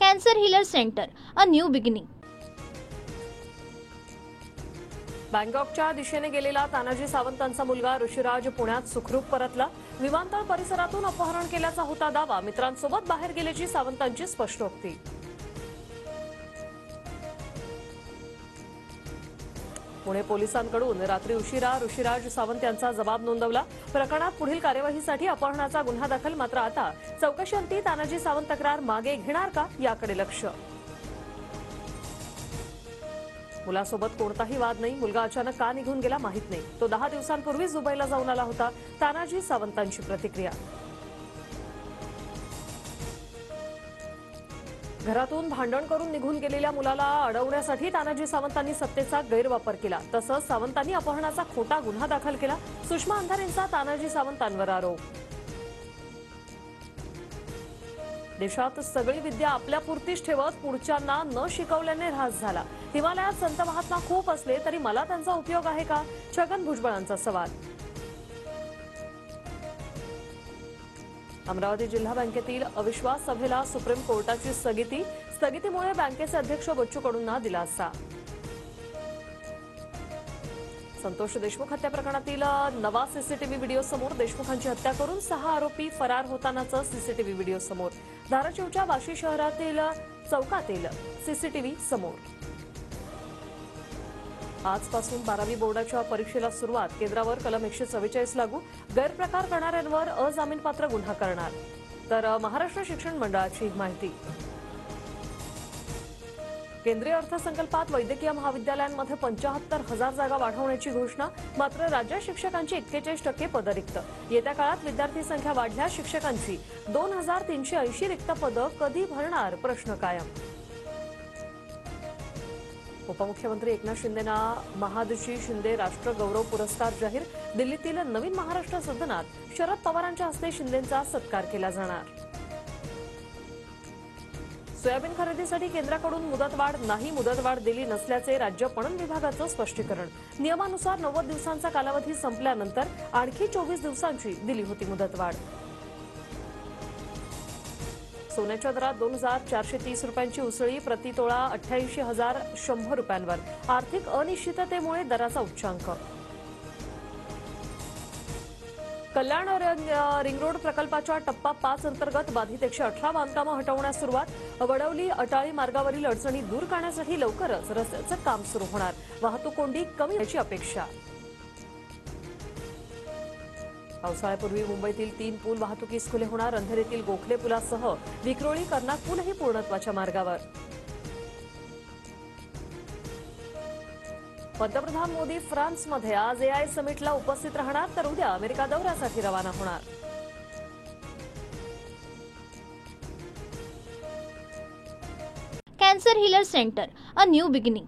Cancer healer centre, a new beginning. बँकॉकच्या दिशेने गेलेला तानाजी सावंतांचा मुलगा ऋषिराज पुण्यात सुखरूप परतला. विमानतळ परिसरातून अपहरण केल्याचा होता दावा. मित्रांसोबत बाहेर गेल्याची सावंतांची स्पष्टोक्ती. पुणे पोलिसांकडून रात्री उशिरा ऋषिराज सावंत यांचा जबाब नोंदवला. प्रकरणात पुढील कार्यवाहीसाठी अपहरणाचा गुन्हा दाखल. मात्र आता चौकशीअंती तानाजी सावंत तक्रार मागे घेणार का, याकडे लक्ष. मुलासोबत कोणताही वाद नाही. मुलगा अचानक का निघून गेला माहीत नाही. तो 10 दिवसांपूर्वी दुबईला जाऊन आला होता. तानाजी सावंतांची प्रतिक्रिया. घरातून भांडण करून निघून गेलेल्या मुलाला अडवण्यासाठी तानाजी सावंतांनी सत्तेचा गैरवापर केला. तसंच सावंतांनी अपहरणाचा खोटा गुन्हा दाखल केला. सुषमा अंधारेंचा तानाजी सावंतांवर आरोप. देशात सगळी विद्या आपल्यापुरतीच ठेवत पुढच्यांना न शिकवल्याने ऱ्हास झाला. हिमालयात संत महात्मा खूप असले तरी मला त्यांचा उपयोग आहे का, छगन भुजबळांचा सवाल. अमरावती जिल्हा बँकेतील अविश्वास सभेला सुप्रीम कोर्टाची स्थगिती. स्थगितीमुळे बँकेचे अध्यक्ष बच्चू कडूंना दिलासा. संतोष देशमुख हत्या प्रकरणातील नवा सीसीटीव्ही व्हिडिओ समोर. देशमुखांची हत्या करून 6 आरोपी फरार होतानाचा सीसीटीव्ही व्हिडिओ समोर. धाराशिवच्या वाशी शहरातील चौकातील सीसीटीव्ही समोर. आजपासून 12वी बोर्डाच्या परीक्षेला सुरुवात. केंद्रावर कलम 144 लागू. गैरप्रकार करणाऱ्यांवर अजामीनपात्र गुन्हा करणार. तर महाराष्ट्र शिक्षण मंडळाची माहिती. केंद्रीय अर्थसंकल्पात वैद्यकीय महाविद्यालयांमध्ये 75,000 जागा वाढवण्याची घोषणा. मात्र राज्य शिक्षकांची 41% पदं रिक्त. येत्या काळात विद्यार्थी संख्या वाढल्यास शिक्षकांची 2,380 रिक्त पदं कधी भरणार, प्रश्न कायम. उपमुख्यमंत्री एकनाथ शिंदेंना महादजी शिंदे राष्ट्र गौरव पुरस्कार जाहीर. दिल्लीतील नवीन महाराष्ट्र सदनात शरद पवारांच्या हस्ते शिंदेंचा सत्कार केला जाणार. सोयाबीन खरेदीसाठी केंद्राकडून मुदतवाढ नाही. मुदतवाढ दिली नसल्याचे राज्य पणन विभागाचं स्पष्टीकरण. नियमानुसार 90 दिवसांचा कालावधी संपल्यानंतर आणखी 24 दिवसांची दिली होती मुदतवाढ. सोन्याच्या दरात 2,430 रुपयांची उसळी. प्रतितोळा 88,100 रुपयांवर. आर्थिक अनिश्चिततेमुळे दराचा उच्चांक. कल्याण रिंग रोड प्रकल्पाच्या टप्पा 5 अंतर्गत बाधित 118 बांधकामं हटवण्यास सुरुवात. वडवली अटाळी मार्गावरील अडचणी दूर करण्यासाठी लवकरच रस्त्याचं काम सुरू होणार. वाहतूक कोंडी कमी होण्याची अपेक्षा. पावसाळ्यापूर्वी मुंबईतील 3 पूल वाहतुकीस खुले होणार. अंधेरीतील गोखले पुलासह विक्रोळी कर्नाक पूलही पूर्णत्वाच्या मार्गावर. पंतप्रधान मोदी फ्रान्समध्ये आज AI समिटला उपस्थित राहणार. तर उद्या अमेरिका दौऱ्यासाठी रवाना होणार. Cancer healer centre, a new beginning.